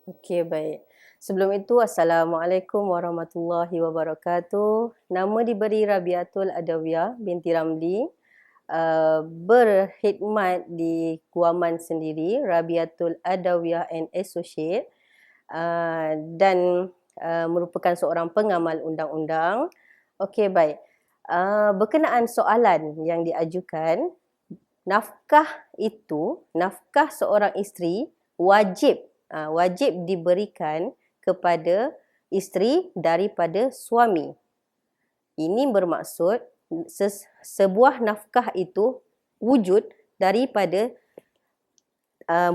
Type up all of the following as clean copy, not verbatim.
Okey, baik. Sebelum itu, Assalamualaikum warahmatullahi wabarakatuh. Nama diberi Rabiatul Adawiyah binti Ramli. Berkhidmat di Guaman sendiri, Rabiatul Adawiyah and Associate. Dan merupakan seorang pengamal undang-undang. Okey, baik. Berkenaan soalan yang diajukan, nafkah seorang isteri wajib diberikan kepada isteri daripada suami. Ini bermaksud sebuah nafkah itu wujud daripada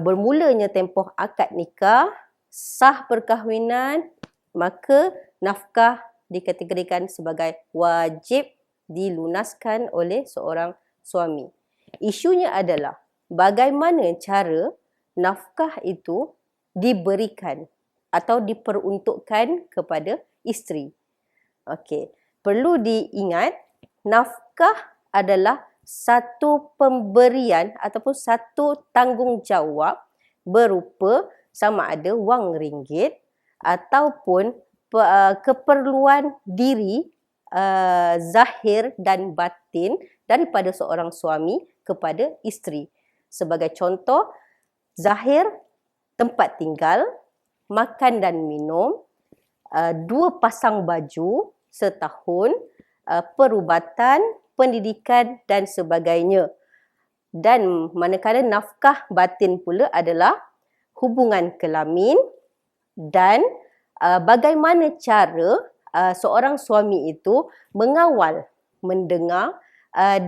bermulanya tempoh akad nikah, sah perkahwinan, maka nafkah dikategorikan sebagai wajib dilunaskan oleh seorang suami. Isunya adalah bagaimana cara nafkah itu diberikan atau diperuntukkan kepada isteri. Okey, perlu diingat nafkah adalah satu pemberian ataupun satu tanggungjawab berupa sama ada wang ringgit ataupun keperluan diri zahir dan batin daripada seorang suami kepada isteri. Sebagai contoh, zahir, tempat tinggal, makan dan minum, 2 pasang baju setahun, perubatan, pendidikan dan sebagainya. Dan manakala nafkah batin pula adalah hubungan kelamin dan bagaimana cara seorang suami itu mengawal, mendengar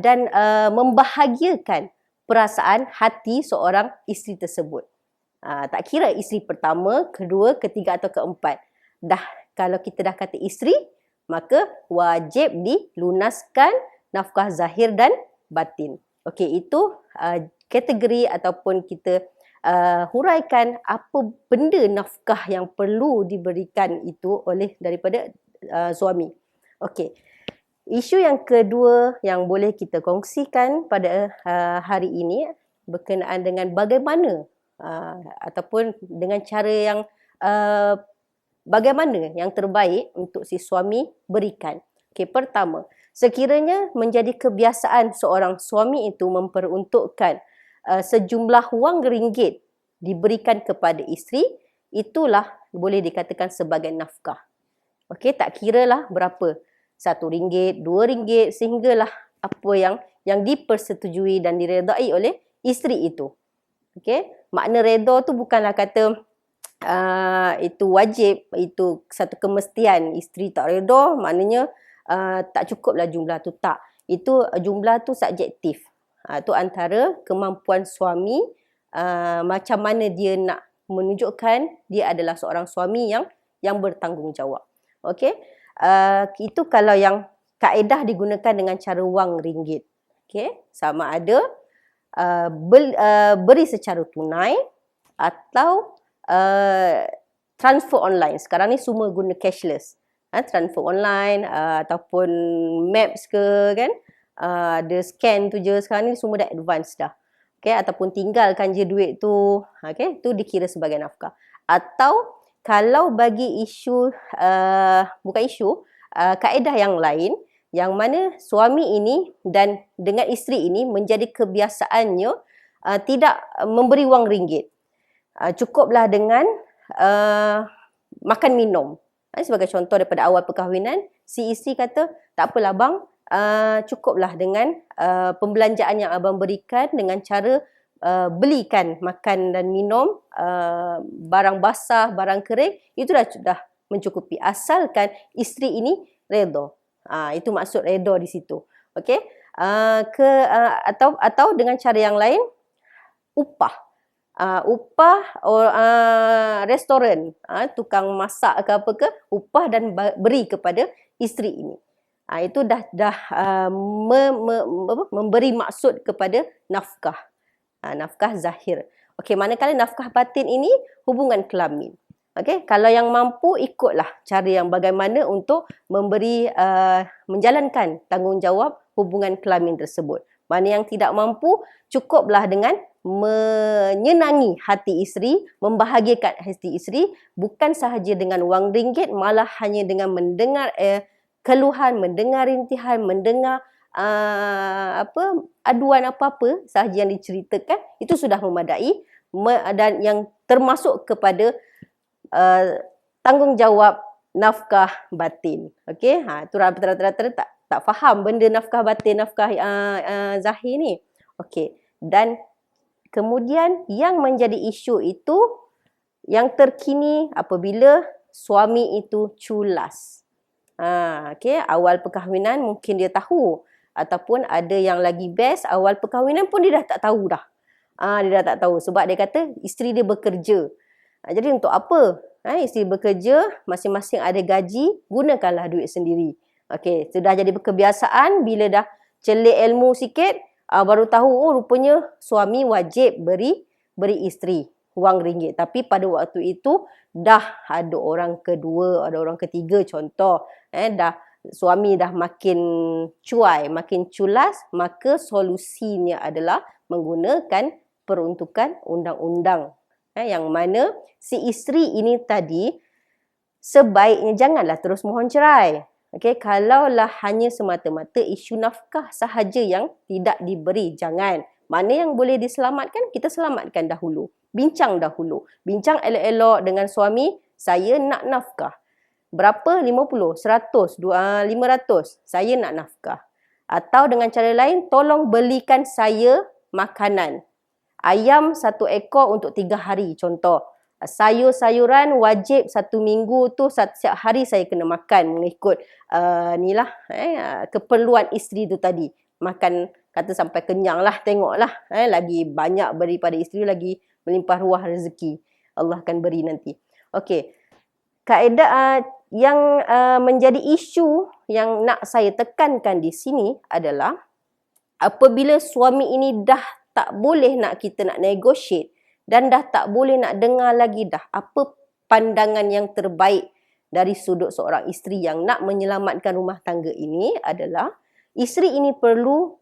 dan membahagiakan perasaan hati seorang isteri tersebut. Tak kira isteri pertama, kedua, ketiga atau keempat. Kalau kita dah kata isteri, maka wajib dilunaskan nafkah zahir dan batin. Okey, itu kategori ataupun kita huraikan apa benda nafkah yang perlu diberikan itu oleh daripada suami. Okey. Isu yang kedua yang boleh kita kongsikan pada hari ini berkenaan dengan bagaimana ataupun dengan cara yang bagaimana yang terbaik untuk si suami berikan. Okey, pertama, sekiranya menjadi kebiasaan seorang suami itu memperuntukkan sejumlah wang ringgit diberikan kepada isteri, itulah boleh dikatakan sebagai nafkah. Okey, tak kiralah berapa, RM1, RM2 sehinggalah apa yang dipersetujui dan diredai oleh isteri itu. Okey, makna redha tu bukanlah kata itu wajib, itu satu kemestian. Isteri tak redha maknanya tak cukuplah jumlah tu, tak. Itu jumlah tu subjektif. Itu antara kemampuan suami, macam mana dia nak menunjukkan dia adalah seorang suami yang bertanggungjawab. Okey. Itu kalau yang kaedah digunakan dengan cara wang ringgit. Okey, sama ada beri secara tunai atau transfer online. Sekarang ni semua guna cashless. Transfer online ataupun Maps ke kan. Ada scan tu je, sekarang ni semua dah advance dah. Okay, ataupun tinggalkan je duit tu. Okay, tu dikira sebagai nafkah. Atau kalau bagi isu, bukan isu, kaedah yang lain, yang mana suami ini dan dengan isteri ini menjadi kebiasaannya tidak memberi wang ringgit. Cukuplah dengan makan minum. Sebagai contoh daripada awal perkahwinan, si isteri kata, tak apalah bang, cukuplah dengan pembelanjaan yang abang berikan dengan cara belikan makan dan minum, barang basah, barang kering, itu dah mencukupi. Asalkan isteri ini redha. Itu maksud redha di situ. Okey? Atau dengan cara yang lain, upah. Restoran, tukang masak ke apa ke, upah dan beri kepada isteri ini. Itu dah memberi maksud kepada nafkah. Nafkah zahir. Okey, manakala nafkah batin ini hubungan kelamin. Okey, kalau yang mampu ikutlah cara yang bagaimana untuk memberi menjalankan tanggungjawab hubungan kelamin tersebut. Mana yang tidak mampu, cukuplah dengan menyenangi hati isteri, membahagiakan hati isteri, bukan sahaja dengan wang ringgit, malah hanya dengan mendengar keluhan, mendengar rintihan, mendengar aduan apa-apa sahaja yang diceritakan, itu sudah memadai, dan yang termasuk kepada tanggungjawab nafkah batin. Okey, tu rata-rata tak faham benda nafkah batin, nafkah zahir ni. Okey, dan kemudian yang menjadi isu itu yang terkini apabila suami itu culas. Okey, awal perkahwinan mungkin dia tahu, ataupun ada yang lagi best, awal perkahwinan pun dia dah tak tahu dah. Dia dah tak tahu sebab dia kata isteri dia bekerja. Jadi untuk apa? Isteri bekerja, masing-masing ada gaji, gunakanlah duit sendiri. Okey, sudah jadi kebiasaan, bila dah celik ilmu sikit, baru tahu rupanya suami wajib beri isteri wang ringgit. Tapi pada waktu itu dah ada orang kedua, ada orang ketiga contoh. Suami dah makin cuai, makin culas, maka solusinya adalah menggunakan peruntukan undang-undang. Yang mana si isteri ini tadi sebaiknya janganlah terus mohon cerai. Okey, kalaulah hanya semata-mata isu nafkah sahaja yang tidak diberi, jangan. Mana yang boleh diselamatkan, kita selamatkan dahulu. Bincang dahulu. Bincang elok-elok dengan suami, saya nak nafkah. Berapa? 50, 100, 500. Saya nak nafkah. Atau dengan cara lain, tolong belikan saya makanan. Ayam 1 ekor untuk 3 hari contoh. Sayur-sayuran wajib 1 minggu tu setiap hari saya kena makan mengikut keperluan isteri tu tadi. Makan kata sampai kenyang lah, tengoklah. Lagi banyak daripada isteri, lagi melimpah ruah rezeki. Allah akan beri nanti. Okey. Kaedah yang menjadi isu yang nak saya tekankan di sini adalah apabila suami ini dah tak boleh nak kita nak negotiate dan dah tak boleh nak dengar lagi dah apa pandangan yang terbaik dari sudut seorang isteri yang nak menyelamatkan rumah tangga ini adalah isteri ini perlu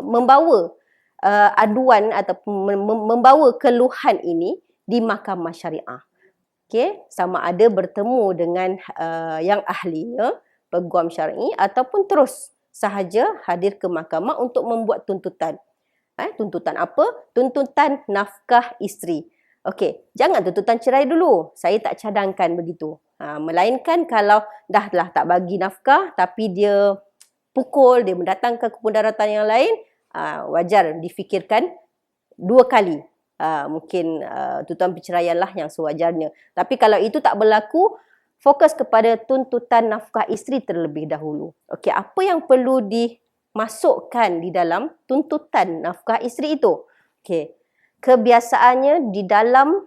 membawa aduan ataupun membawa keluhan ini di mahkamah syariah. Okey, sama ada bertemu dengan yang ahlinya, peguam syar'i, ataupun terus sahaja hadir ke mahkamah untuk membuat tuntutan. Tuntutan apa? Tuntutan nafkah isteri. Okey, jangan tuntutan cerai dulu. Saya tak cadangkan begitu. Melainkan kalau dah tak bagi nafkah tapi dia pukul, dia mendatangkan kemudaratan yang lain, wajar difikirkan 2 kali. Mungkin tuntutan perceraian lah yang sewajarnya. Tapi kalau itu tak berlaku, fokus kepada tuntutan nafkah isteri terlebih dahulu. Okey, apa yang perlu dimasukkan di dalam tuntutan nafkah isteri itu? Okey, kebiasaannya di dalam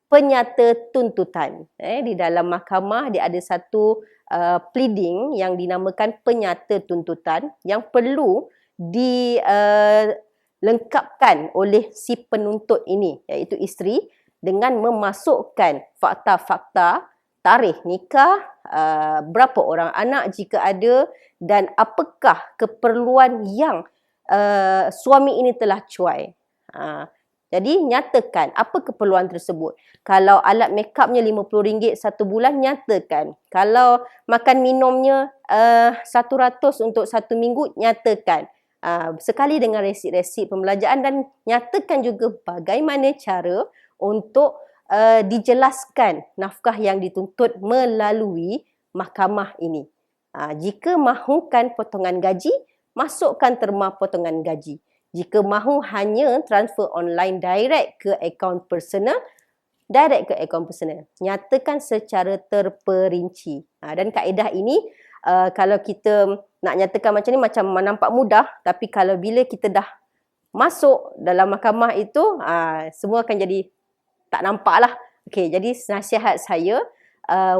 penyata tuntutan. Di dalam mahkamah dia ada satu pleading yang dinamakan penyata tuntutan yang perlu lengkapkan oleh si penuntut ini, iaitu isteri, dengan memasukkan fakta-fakta tarikh nikah, berapa orang anak jika ada, dan apakah keperluan yang suami ini telah cuai. Jadi nyatakan apa keperluan tersebut. Kalau alat makeupnya RM50 satu bulan, nyatakan. Kalau makan minumnya 100 untuk 1 minggu, nyatakan. Sekali dengan resip-resip pembelanjaan, dan nyatakan juga bagaimana cara untuk dijelaskan nafkah yang dituntut melalui mahkamah ini. Jika mahukan potongan gaji, masukkan terma potongan gaji. Jika mahu hanya transfer online direct ke akaun personal, nyatakan secara terperinci. Dan kaedah ini kalau kita nak nyatakan macam ni macam nampak mudah, tapi kalau bila kita dah masuk dalam mahkamah itu, semua akan jadi tak nampak lah. Okey, jadi nasihat saya,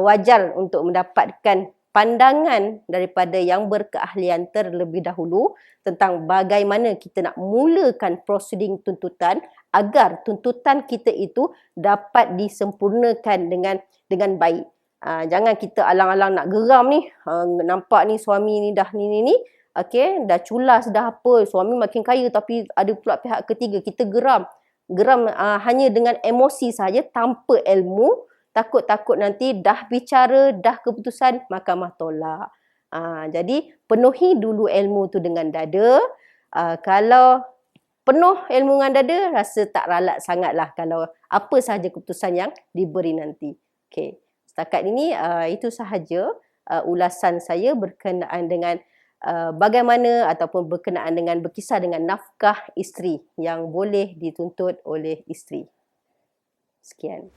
wajar untuk mendapatkan pandangan daripada yang berkeahlian terlebih dahulu tentang bagaimana kita nak mulakan prosiding tuntutan agar tuntutan kita itu dapat disempurnakan dengan baik. Jangan kita alang-alang nak geram ni, nampak ni suami ni dah ni. okey, dah culas dah apa, suami makin kaya tapi ada pula pihak ketiga, kita geram. Geram hanya dengan emosi saja tanpa ilmu, takut-takut nanti dah bicara, dah keputusan, mahkamah tolak. Jadi penuhi dulu ilmu tu dengan dada. Kalau penuh ilmu dengan dada, rasa tak ralat sangatlah kalau apa sahaja keputusan yang diberi nanti. Okey, setakat ini itu sahaja ulasan saya berkenaan dengan bagaimana ataupun berkenaan dengan berkisar dengan nafkah isteri yang boleh dituntut oleh isteri. Sekian.